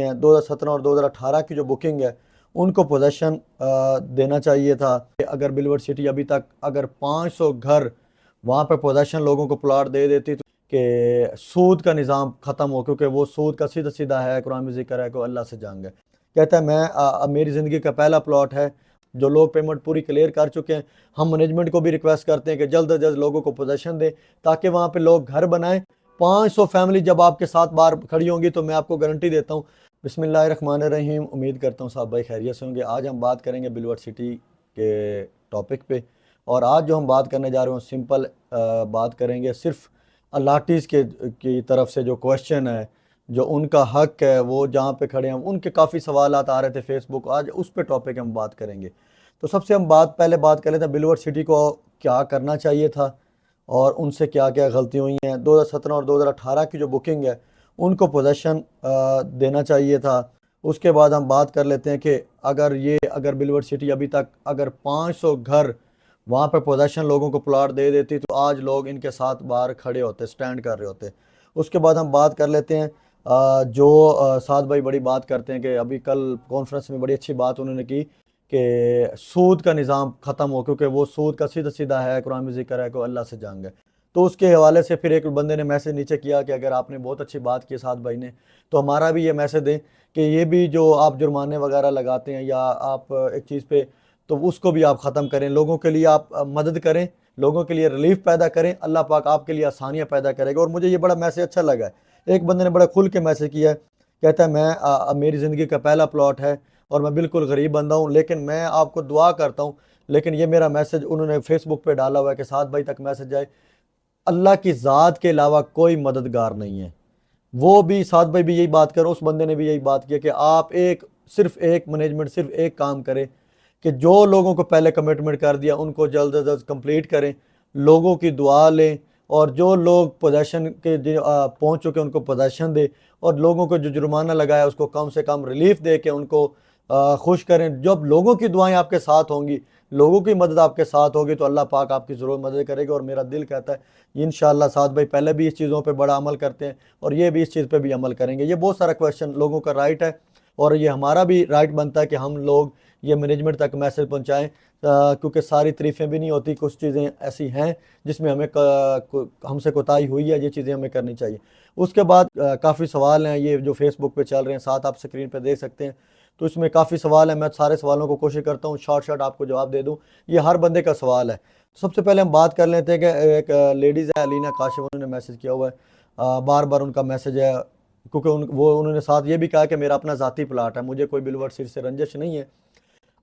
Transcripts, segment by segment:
हैं 2017 और 2018 की जो बुकिंग है उनको पोजेशन देना चाहिए था। अगर बिलवर सिटी अभी तक अगर 500 घर वहाँ पे पोजेशन लोगों को प्लॉट दे देती तो कि सूद का निज़ाम ख़त्म हो, क्योंकि वो सूद का सीधा सीधा है, कुरान में जिक्र है कि अल्लाह से जंग है। कहता है मेरी ज़िंदगी का पहला प्लॉट है, जो लोग पेमेंट पूरी क्लियर कर चुके हैं। हम मैनेजमेंट को भी रिक्वेस्ट करते हैं कि जल्द से जल्द लोगों को पोजेशन दें ताकि वहाँ पे लोग घर बनाएं। 500 फैमिली जब आपके साथ बाहर खड़ी होंगी तो मैं आपको गारंटी देता हूँ। बिस्मिल्लाहिर्रहमानिर्रहीम। उम्मीद करता हूँ साहब भाई खैरियत से होंगे। आज हम बात करेंगे बिलवर सिटी के टॉपिक पे, और आज जो हम बात करने जा रहे हैं सिंपल बात करेंगे। सिर्फ अलाटीज़ की तरफ से जो क्वेश्चन है, जो उनका हक है, वो जहाँ पे खड़े हैं उनके काफ़ी सवालात आ रहे थे फेसबुक, आज उस पे टॉपिक हम बात करेंगे। तो सबसे हम पहले बात कर लेते हैं बिलवर सिटी को क्या करना चाहिए था और उनसे क्या क्या गलती हुई हैं। 2017 और 2018 की जो बुकिंग है उनको पोजेशन देना चाहिए था। उसके बाद हम बात कर लेते हैं कि अगर बिलवर सिटी अभी तक अगर 500 घर वहाँ पर पोजेशन लोगों को प्लॉट दे देती तो आज लोग इनके साथ बाहर खड़े होते, स्टैंड कर रहे होते। उसके बाद हम बात कर लेते हैं साद भाई बड़ी बात करते हैं कि अभी कल कॉन्फ्रेंस में बड़ी अच्छी बात उन्होंने की कि सूद का निज़ाम ख़त्म हो, क्योंकि वो सूद का सीधा सीधा है, कुरान में जिक्र है कि अल्लाह से जंग है। तो उसके हवाले से फिर एक बंदे ने मैसेज नीचे किया कि अगर आपने बहुत अच्छी बात की साद भाई ने, तो हमारा भी ये मैसेज दें कि ये भी जो आप जुर्माने वगैरह लगाते हैं या आप एक चीज़ पे, तो उसको भी आप ख़त्म करें। लोगों के लिए आप मदद करें, लोगों के लिए रिलीफ पैदा करें, अल्लाह पाक आपके लिए आसानियाँ पैदा करेगा। और मुझे ये बड़ा मैसेज अच्छा लगा है। एक बंदे ने बड़ा खुल के मैसेज किया है, कहता है मेरी ज़िंदगी का पहला प्लॉट है और मैं बिल्कुल गरीब बंदा हूँ, लेकिन मैं आपको दुआ करता हूँ। लेकिन ये मेरा मैसेज उन्होंने फेसबुक पे डाला हुआ है कि साद भाई तक मैसेज जाए, अल्लाह की ज़ात के अलावा कोई मददगार नहीं है। वो भी साद भाई भी यही बात करो, उस बंदे ने भी यही बात किया कि आप सिर्फ एक मैनेजमेंट सिर्फ एक काम करे कि जो लोगों को पहले कमिटमेंट कर दिया उनको जल्द से जल्द कंप्लीट करें, लोगों की दुआ लें, और जो लोग पोजेशन के पहुंच चुके उनको पोजेशन दे, और लोगों को जो जुर्माना लगाया उसको कम से कम रिलीफ दे के उनको खुश करें। जब लोगों की दुआएं आपके साथ होंगी, लोगों की मदद आपके साथ होगी, तो अल्लाह पाक आपकी ज़रूर मदद करेगा। और मेरा दिल कहता है इंशाअल्लाह साद भाई पहले भी इस चीज़ों पे बड़ा अमल करते हैं और ये भी इस चीज़ पे भी अमल करेंगे। ये बहुत सारा क्वेश्चन लोगों का राइट है और ये हमारा भी राइट बनता है कि हम लोग ये मैनेजमेंट तक मैसेज पहुँचाएँ, क्योंकि सारी तारीफ़ें भी नहीं होती, कुछ चीज़ें ऐसी हैं जिसमें हमसे कोताही हुई है, ये चीज़ें हमें करनी चाहिए। उसके बाद काफ़ी सवाल हैं ये जो फेसबुक पे चल रहे हैं, साथ आप स्क्रीन पे देख सकते हैं। तो इसमें काफ़ी सवाल हैं, मैं सारे सवालों को कोशिश करता हूँ शॉर्ट आपको जवाब दे दूँ। ये हर बंदे का सवाल है। सबसे पहले हम बात कर लेते हैं कि एक लेडीज़ है अलीना काशिफ, उन्होंने मैसेज किया हुआ है, बार बार उनका मैसेज है, क्योंकि उन्होंने साथ ये भी कहा कि मेरा अपना ज़ाती प्लाट है, मुझे कोई बिलवर सिटी से रंजिश नहीं है।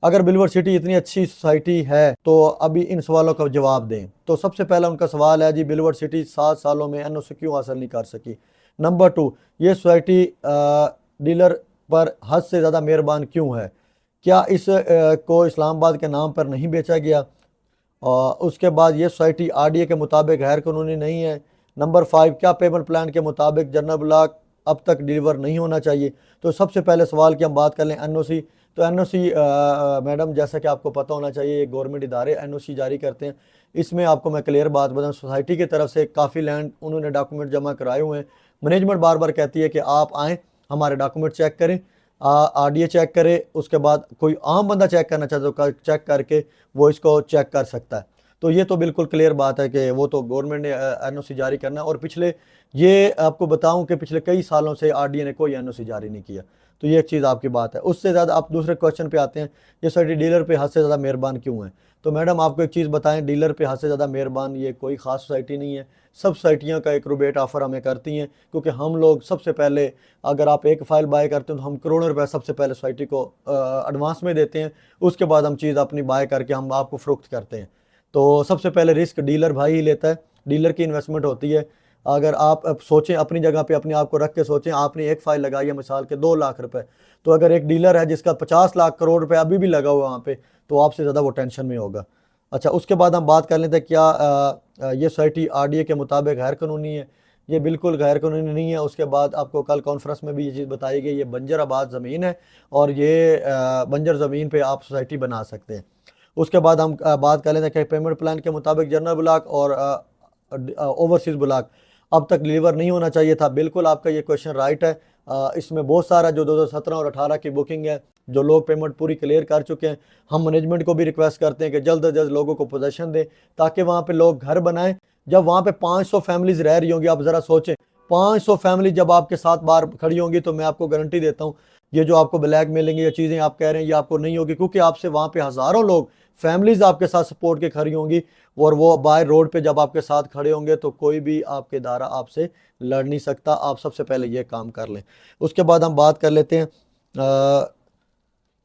अगर बिलवर सिटी इतनी अच्छी सोसाइटी है तो अभी इन सवालों का जवाब दें। तो सबसे पहला उनका सवाल है जी, बिलवर सिटी 7 सालों में एनओसी क्यों हासिल नहीं कर सकी। नंबर 2, ये सोसाइटी डीलर पर हद से ज़्यादा मेहरबान क्यों है, क्या को इस्लामाबाद के नाम पर नहीं बेचा गया। और उसके बाद ये सोसाइटी आरडीए के मुताबिक गैर कानूनी नहीं है। नंबर 5, क्या पेमेंट प्लान के मुताबिक जनरल ब्लॉक अब तक डिलीवर नहीं होना चाहिए। तो सबसे पहले सवाल की हम बात कर लें एनओसी। तो एनओसी मैडम जैसा कि आपको पता होना चाहिए, ये गवर्नमेंट इदारे एनओसी जारी करते हैं। इसमें आपको मैं क्लियर बात बताऊँ, सोसाइटी की तरफ से काफ़ी लैंड उन्होंने डॉक्यूमेंट जमा कराए हुए हैं। मैनेजमेंट बार बार कहती है कि आप आएँ, हमारे डॉक्यूमेंट चेक करें, आरडीए चेक करे। उसके बाद कोई आम बंदा चेक करना चाहता तो चेक करके वो इसको चेक कर सकता है। तो ये तो बिल्कुल क्लियर बात है कि वो तो गवर्नमेंट ने एनओसी जारी करना है। और ये आपको बताऊं कि पिछले कई सालों से आरडीए ने कोई एनओसी जारी नहीं किया। तो ये एक चीज़ आपकी बात है। उससे ज़्यादा आप दूसरे क्वेश्चन पे आते हैं, ये सोसाइटी डीलर पे हद से ज़्यादा मेहरबान क्यों है। तो मैडम आपको एक चीज़ बताएं, डीलर पे हद से ज़्यादा मेहरबान ये कोई ख़ास सोसाइटी नहीं है। सब सोसाइटियाँ का एक रुबेट ऑफ़र हमें करती हैं, क्योंकि हम लोग सबसे पहले, अगर आप एक फ़ाइल बाय करते हैं तो हम करोड़ों रुपए सबसे पहले सोसाइटी को एडवांस में देते हैं। उसके बाद हम चीज़ अपनी बाय करके हम आपको फ़रोख्त करते हैं। तो सबसे पहले रिस्क डीलर भाई ही लेता है, डीलर की इन्वेस्टमेंट होती है। अगर आप अब सोचें अपनी जगह पे, अपने आप को रख के सोचें, आपने एक फ़ाइल लगाई है मिसाल के 2 लाख रुपए, तो अगर एक डीलर है जिसका 50 लाख करोड़ रुपए अभी भी लगा हुआ वहाँ पे, तो आपसे ज़्यादा वो टेंशन में होगा। अच्छा, उसके बाद हम बात कर लेते हैं क्या ये सोसाइटी आरडीए के मुताबिक गैर कानूनी है। ये बिल्कुल गैर कानूनी नहीं है। उसके बाद आपको कल कॉन्फ्रेंस में भी ये चीज़ बताई गई, ये बंजर आबाद ज़मीन है और ये बंजर ज़मीन पे आप सोसाइटी बना सकते हैं। उसके बाद हम बात कर लेते हैं कि पेमेंट प्लान के मुताबिक जनरल ब्लॉक और ओवरसीज़ ब्लॉक अब तक डिलीवर नहीं होना चाहिए था। बिल्कुल आपका ये क्वेश्चन राइट है। इसमें बहुत सारा जो 2017 और 18 की बुकिंग है, जो लोग पेमेंट पूरी क्लियर कर चुके हैं, हम मैनेजमेंट को भी रिक्वेस्ट करते हैं कि जल्द से जल्द लोगों को पोजीशन दें ताकि वहाँ पे लोग घर बनाएं। जब वहाँ पे 500 फैमिलीज रह रही होंगी, आप ज़रा सोचें, 500 फैमिली जब आपके साथ बाहर खड़ी होंगी, तो मैं आपको गारंटी देता हूँ ये जो आपको ब्लैक मिलेंगे, ये चीज़ें आप कह रहे हैं, ये आपको नहीं होगी, क्योंकि आपसे वहाँ पे हज़ारों लोग फैमिलीज आपके साथ सपोर्ट के खड़ी होंगी। और वो बाय रोड पे जब आपके साथ खड़े होंगे तो कोई भी आपके इदारा आपसे लड़ नहीं सकता। आप सबसे पहले ये काम कर लें। उसके बाद हम बात कर लेते हैं,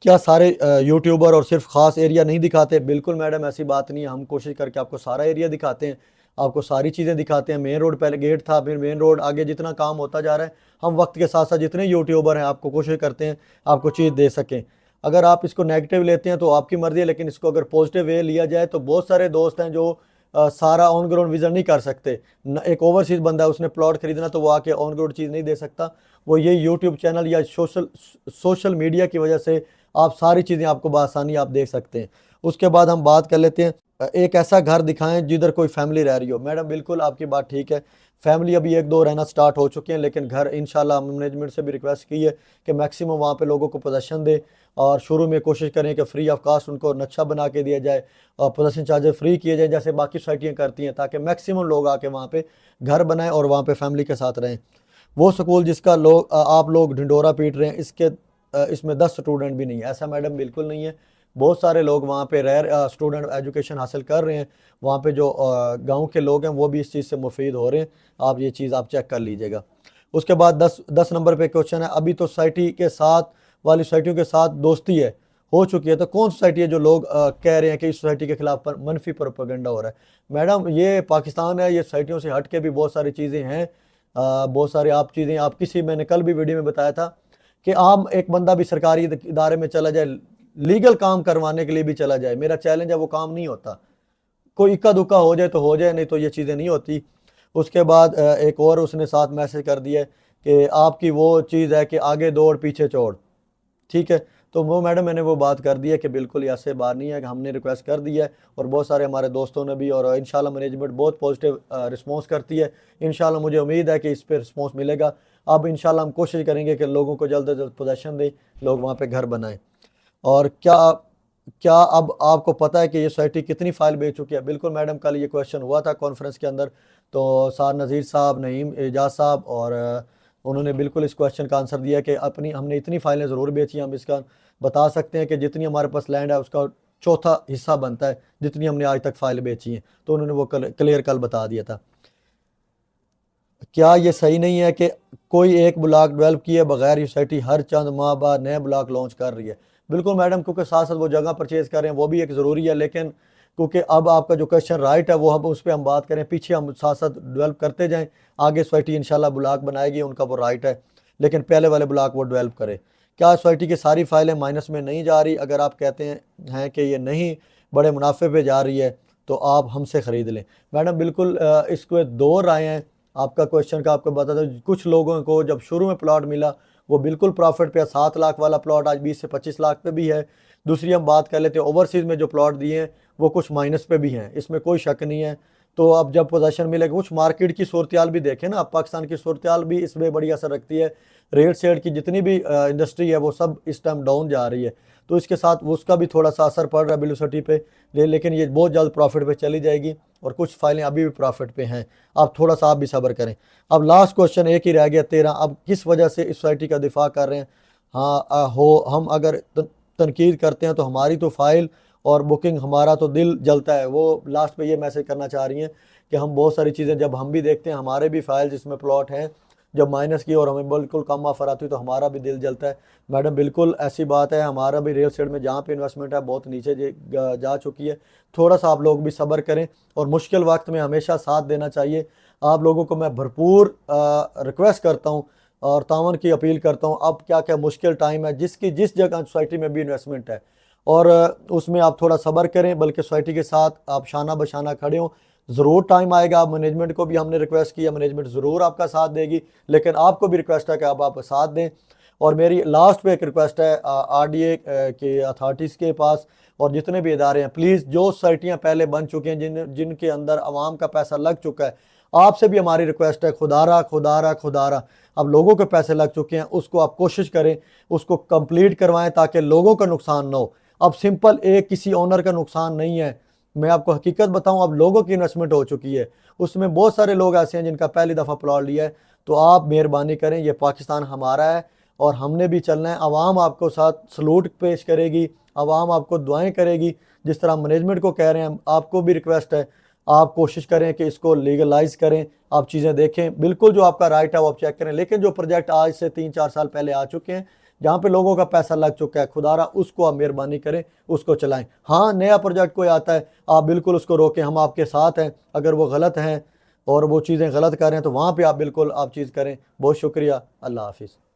क्या सारे यूट्यूबर और सिर्फ ख़ास एरिया नहीं दिखाते? बिल्कुल मैडम, ऐसी बात नहीं है। हम कोशिश करके आपको सारा एरिया दिखाते हैं, आपको सारी चीज़ें दिखाते हैं। मेन रोड पहले गेट था, फिर मेन रोड आगे जितना काम होता जा रहा है, हम वक्त के साथ साथ जितने यूट्यूबर हैं आपको कोशिश करते हैं आपको चीज़ दे सकें। अगर आप इसको नेगेटिव लेते हैं तो आपकी मर्ज़ी है, लेकिन इसको अगर पॉजिटिव वे लिया जाए तो बहुत सारे दोस्त हैं जो सारा ऑन ग्राउंड विज़न नहीं कर सकते। एक ओवरसीज़ बंदा है, उसने प्लॉट खरीदना, तो वो आके ऑन ग्राउंड चीज़ नहीं दे सकता। वो ये यूट्यूब चैनल या सोशल मीडिया की वजह से आप सारी चीज़ें आपको बआसानी आप देख सकते हैं। उसके बाद हम बात कर लेते हैं, एक ऐसा घर दिखाएं जिधर कोई फैमिली रह रही हो। मैडम बिल्कुल आपकी बात ठीक है, फैमिली अभी एक दो रहना स्टार्ट हो चुके हैं, लेकिन घर इंशाल्लाह मैनेजमेंट से भी रिक्वेस्ट की है कि मैक्सिमम वहाँ पे लोगों को पोजीशन दे, और शुरू में कोशिश करें कि फ्री ऑफ कास्ट उनको नक्शा बना के दिया जाए और पोजीशन चार्जेस फ्री किए जाए जैसे बाकी सोसाइटियाँ करती हैं, ताकि मैक्सिमम लोग आके वहाँ पे घर बनाएं और वहाँ पे फैमिली के साथ रहें। वो स्कूल जिसका आप लोग ढिंडोरा पीट रहे हैं, इसमें 10 स्टूडेंट भी नहीं है, ऐसा मैडम बिल्कुल नहीं है। बहुत सारे लोग वहाँ पे स्टूडेंट एजुकेशन हासिल कर रहे हैं। वहाँ पे जो गांव के लोग हैं वो भी इस चीज़ से मुफीद हो रहे हैं। आप ये चीज़ आप चेक कर लीजिएगा। उसके बाद 10 नंबर पे क्वेश्चन है, अभी तो सोसाइटी के साथ वाली सोसाइटियों के साथ दोस्ती है हो चुकी है, तो कौन सोसाइटी है जो लोग कह रहे हैं कि इस सोसाइटी के खिलाफ पर मनफी प्रोपेगेंडा हो रहा है? मैडम ये पाकिस्तान है, ये सोसाइटियों से हट के भी बहुत सारी चीज़ें हैं। बहुत सारी आप चीज़ें आप किसी, मैंने कल भी वीडियो में बताया था कि आप एक बंदा भी सरकारी इदारे में चला जाए, लीगल काम करवाने के लिए भी चला जाए, मेरा चैलेंज है, वो काम नहीं होता। कोई इक्का दुक्का हो जाए तो हो जाए, नहीं तो ये चीज़ें नहीं होती। उसके बाद एक और उसने साथ मैसेज कर दिया कि आपकी वो चीज़ है कि आगे दौड़ पीछे छोड़, ठीक है। तो वो मैडम मैंने वो बात कर दी है कि बिल्कुल ऐसे बात नहीं है, कि हमने रिक्वेस्ट कर दी है और बहुत सारे हमारे दोस्तों ने भी, और इंशाल्लाह मैनेजमेंट बहुत पॉजिटिव रिस्पॉन्स करती है। इंशाल्लाह मुझे उम्मीद है कि इस पर रिस्पॉन्स मिलेगा। अब इंशाल्लाह हम कोशिश करेंगे कि लोगों को जल्द से जल्द पोजीशन दें, लोग वहाँ पे घर बनाएं। और क्या क्या अब आपको पता है कि ये सोसाइटी कितनी फाइल बेच चुकी है? बिल्कुल मैडम, कल ये क्वेश्चन हुआ था कॉन्फ्रेंस के अंदर, तो सार नज़ीर साहब, नईम एजाज साहब, और उन्होंने बिल्कुल इस क्वेश्चन का आंसर दिया कि हमने इतनी फाइलें ज़रूर बेची। हम इसका बता सकते हैं कि जितनी हमारे पास लैंड है उसका चौथा हिस्सा बनता है जितनी हमने आज तक फाइल बेची हैं। तो उन्होंने वो क्लियर कल बता दिया था। क्या ये सही नहीं है कि कोई एक ब्लॉक डेवलप किए बगैर सोसाइटी हर चंद माह बाद नए ब्लॉक लॉन्च कर रही है? बिल्कुल मैडम, क्योंकि साथ साथ वो जगह परचेज कर रहे हैं, वो भी एक ज़रूरी है, लेकिन क्योंकि अब आपका जो क्वेश्चन राइट है वो हम उस पर हम बात करें, पीछे हम साथ साथ डेवलप करते जाएं, आगे सोसाइटी इंशाल्लाह ब्लॉक बनाएगी, उनका वो राइट है, लेकिन पहले वाले ब्लॉक वो डेवलप करे। क्या सोसाइटी की सारी फाइलें माइनस में नहीं जा रही? अगर आप कहते हैं कि ये नहीं बड़े मुनाफे पे जा रही है तो आप हमसे ख़रीद लें। मैडम बिल्कुल इसको दो राय हैं आपका क्वेश्चन का। आपको बता दो, कुछ लोगों को जब शुरू में प्लॉट मिला वो बिल्कुल प्रॉफिट पे, 7 लाख वाला प्लॉट आज 20 से 25 लाख पे भी है। दूसरी हम बात कर लेते हैं, ओवरसीज़ में जो प्लॉट दिए हैं वो कुछ माइनस पे भी हैं, इसमें कोई शक नहीं है। तो अब जब पोजीशन मिलेगा, कुछ मार्केट की सूरत भी देखें ना, अब पाकिस्तान की सूरत भी इसमें बड़ी असर रखती है। रेट सेट की जितनी भी इंडस्ट्री है वो सब इस टाइम डाउन जा रही है, तो इसके साथ उसका भी थोड़ा सा असर पड़ रहा है वेलोसिटी पे, लेकिन ये बहुत जल्द प्रॉफिट पे चली जाएगी और कुछ फाइलें अभी भी प्रॉफिट पे हैं। आप थोड़ा सा आप भी सब्र करें। अब लास्ट क्वेश्चन एक ही रह गया 13, अब किस वजह से इस सोसाइटी का दिफा कर रहे हैं? हाँ हम अगर तनकीद करते हैं तो हमारी तो फाइल और बुकिंग, हमारा तो दिल जलता है। वो लास्ट पे ये मैसेज करना चाह रही हैं कि हम बहुत सारी चीज़ें जब हम भी देखते हैं, हमारे भी फाइल जिसमें प्लॉट हैं जब माइनस की और हमें बिल्कुल कम ऑफर आती है तो हमारा भी दिल जलता है। मैडम बिल्कुल ऐसी बात है, हमारा भी रियल एस्टेट में जहाँ पे इन्वेस्टमेंट है बहुत नीचे जा चुकी है। थोड़ा सा आप लोग भी सब्र करें और मुश्किल वक्त में हमेशा साथ देना चाहिए। आप लोगों को मैं भरपूर रिक्वेस्ट करता हूँ और तावन की अपील करता हूँ। अब क्या क्या मुश्किल टाइम है, जिस जगह सोसाइटी में भी इन्वेस्टमेंट है और उसमें आप थोड़ा सब्र करें, बल्कि सोसाइटी के साथ आप शाना बशाना खड़े हों। ज़रूर टाइम आएगा, मैनेजमेंट को भी हमने रिक्वेस्ट किया, मैनेजमेंट ज़रूर आपका साथ देगी, लेकिन आपको भी रिक्वेस्ट है कि आप साथ दें। और मेरी लास्ट पे एक रिक्वेस्ट है RDA के अथॉरिटीज़ के पास और जितने भी इदारे हैं, प्लीज़ जो सोसाइटियाँ पहले बन चुके हैं, जिनके अंदर आवाम का पैसा लग चुका है, आपसे भी हमारी रिक्वेस्ट है, खुदारा खुदारा खुदारा, अब लोगों के पैसे लग चुके हैं, उसको आप कोशिश करें, उसको कंप्लीट करवाएं ताकि लोगों का नुकसान ना हो। अब सिंपल एक किसी ओनर का नुकसान नहीं है, मैं आपको हकीकत बताऊं, अब लोगों की इन्वेस्टमेंट हो चुकी है, उसमें बहुत सारे लोग ऐसे हैं जिनका पहली दफ़ा प्लॉट लिया है। तो आप मेहरबानी करें, ये पाकिस्तान हमारा है और हमने भी चलना है। आवाम आपको साथ सलूट पेश करेगी, आवाम आपको दुआएं करेगी। जिस तरह मैनेजमेंट को कह रहे हैं, आपको भी रिक्वेस्ट है, आप कोशिश करें कि इसको लीगलाइज करें, आप चीज़ें देखें, बिल्कुल जो आपका राइट है वो आप चेक करें। लेकिन जो प्रोजेक्ट आज से 3-4 साल पहले आ चुके हैं, जहाँ पे लोगों का पैसा लग चुका है, खुदारा उसको आप मेहरबानी करें, उसको चलाएं। हाँ, नया प्रोजेक्ट कोई आता है, आप बिल्कुल उसको रोकें, हम आपके साथ हैं। अगर वो गलत हैं और वो चीज़ें गलत कर रहे हैं तो वहाँ पे आप बिल्कुल आप चीज़ करें। बहुत शुक्रिया, अल्लाह हाफिज़।